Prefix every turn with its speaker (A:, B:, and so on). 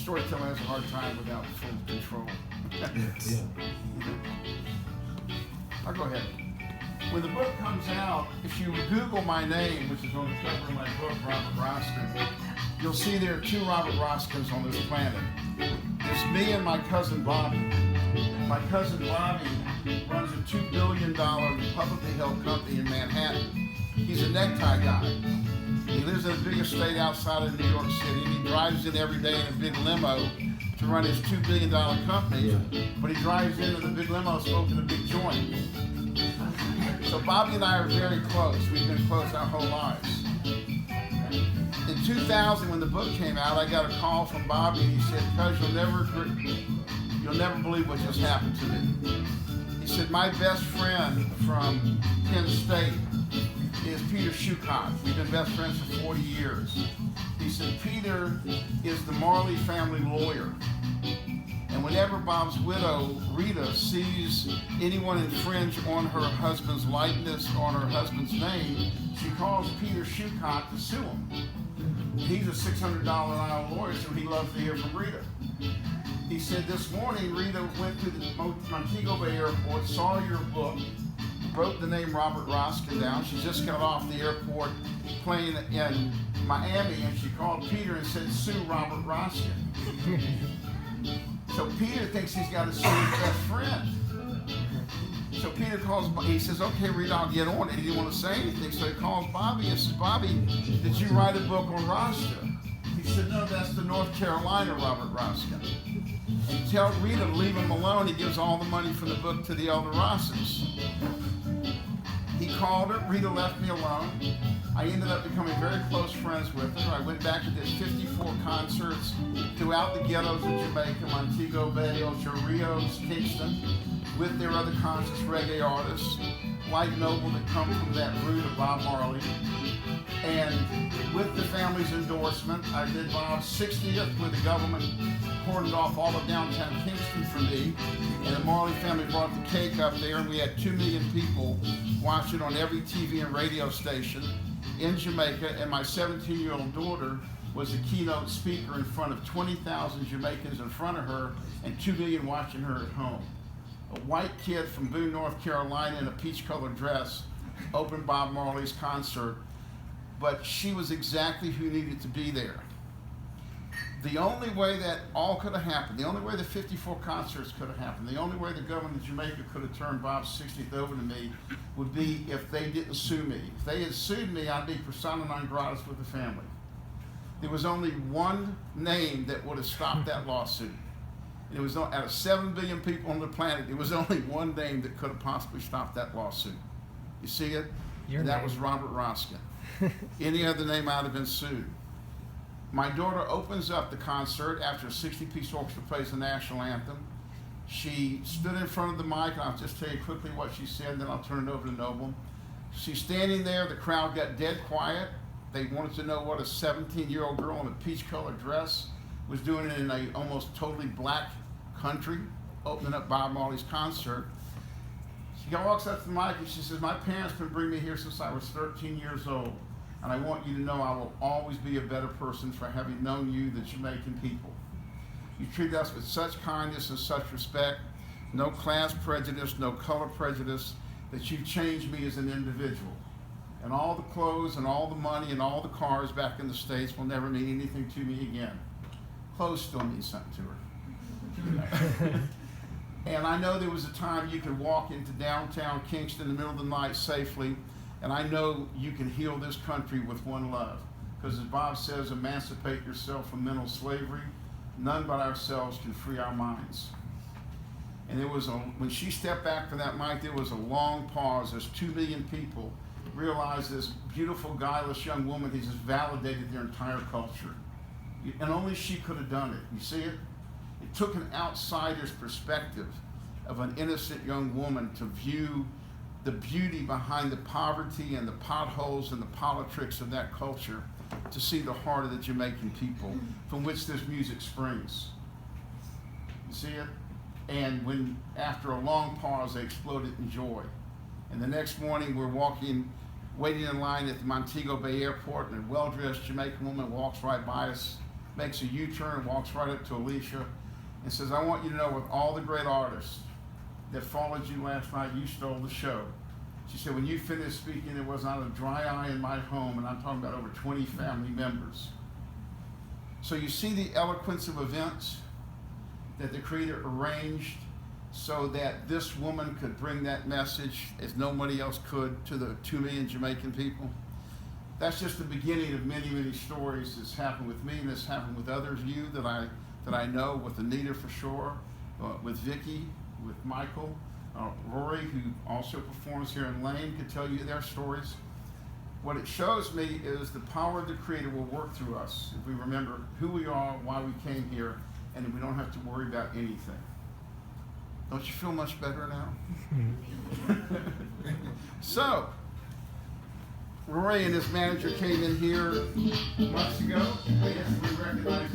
A: storyteller has a hard time without full control.
B: Yeah.
A: I'll go ahead. When the book comes out, if you Google my name, which is on the cover of my book, Robert Roskind, you'll see there are two Robert Roskinds on this planet. It's me and my cousin Bobby. My cousin Bobby runs a $2 billion publicly held company in Manhattan. He's a necktie guy. He lives in a big estate outside of New York City, and he drives in every day in a big limo to run his $2 billion company, but he drives into the big limo smoking a big joint. So Bobby and I are very close. We've been close our whole lives. In 2000, when the book came out, I got a call from Bobby, and he said, "Cuz, you'll never believe what just happened to me." He said, "My best friend from Penn State is Peter Shukot. We've been best friends for 40 years. He said, Peter is the Marley family lawyer. And whenever Bob's widow, Rita, sees anyone infringe on her husband's likeness or on her husband's name, she calls Peter Shukot to sue him. He's a $600 an hour lawyer, so he loves to hear from Rita." He said, "This morning, Rita went to the Montego Bay Airport, saw your book, wrote the name Robert Roskind down. She just got off the airport plane in Miami, and she called Peter and said, 'Sue Robert Roskind.'" So Peter thinks he's got to sue his best friend. So Peter calls, he says, "Okay, Rita, I'll get on it." He didn't want to say anything, so he calls Bobby and says, "Bobby, did you write a book on Rasta?" He said, "No, that's the North Carolina Robert Roskind." And tell Rita to leave him alone. He gives all the money from the book to the elder Rosses. He called her. Rita left me alone. I ended up becoming very close friends with her. I went back and did 54 concerts throughout the ghettos of Jamaica, Montego Bay, Ocho Rios, Kingston, with their other conscious reggae artists, like Noble, that come from that root of Bob Marley. And with the family's endorsement, I did Bob's 60th, where the government cordoned off all of downtown Kingston for me. And the Marley family brought the cake up there, and we had 2 million people watch it on every TV and radio station in Jamaica. And my 17-year-old daughter was the keynote speaker in front of 20,000 Jamaicans in front of her, and 2 million watching her at home. A white kid from Boone, North Carolina, in a peach-colored dress opened Bob Marley's concert. But she was exactly who needed to be there. The only way that all could have happened, the only way the 54 concerts could have happened, the only way the government of Jamaica could have turned Bob's 60th over to me would be if they didn't sue me. If they had sued me, I'd be persona non grata with the family. There was only one name that would have stopped that lawsuit. It was out of 7 billion people on the planet, there was only one name that could have possibly stopped that lawsuit. You see it? That was Robert Roskind. Any other name I'd have been sued. My daughter opens up the concert after a 60-piece orchestra plays the national anthem. She stood in front of the mic, and I'll just tell you quickly what she said, and then I'll turn it over to Noble. She's standing there, the crowd got dead quiet. They wanted to know what a 17-year-old girl in a peach-colored dress was doing in a almost totally black country, opening up Bob Marley's concert. She walks up to the mic and she says, "My parents been bringing me here since I was 13 years old. And I want you to know I will always be a better person for having known you, the Jamaican people. You treat us with such kindness and such respect, no class prejudice, no color prejudice, that you've changed me as an individual. And all the clothes and all the money and all the cars back in the States will never mean anything to me again." Clothes still mean something to her. And I know there was a time you could walk into downtown Kingston in the middle of the night safely, and I know you can heal this country with one love. Because as Bob says, emancipate yourself from mental slavery. None but ourselves can free our minds. And when she stepped back from that mic, there was a long pause as 2 million people realized this beautiful, guileless young woman has just validated their entire culture. And only she could have done it. You see it? It took an outsider's perspective of an innocent young woman to view the beauty behind the poverty and the potholes and the politics of that culture, to see the heart of the Jamaican people from which this music springs. You see it? And when, after a long pause, they exploded in joy. And the next morning, we're waiting in line at the Montego Bay Airport, and a well-dressed Jamaican woman walks right by us. makes a U-turn, walks right up to Alicia, and says, I want you to know, with all the great artists that followed you last night, you stole the show. She said, when you finished speaking, there was not a dry eye in my home, and I'm talking about over 20 family members. So you see the eloquence of events that the Creator arranged so that this woman could bring that message as nobody else could to the 2 million Jamaican people. That's just the beginning of many, many stories that's happened with me, and that's happened with others of you that I know, with Anita for sure, with Vicky, with Michael, Rory, who also performs here in Lane, could tell you their stories. What it shows me is the power of the Creator will work through us if we remember who we are, why we came here, and we don't have to worry about anything. Don't you feel much better now? So, Rory and his manager came in here months ago. Yes, we recognize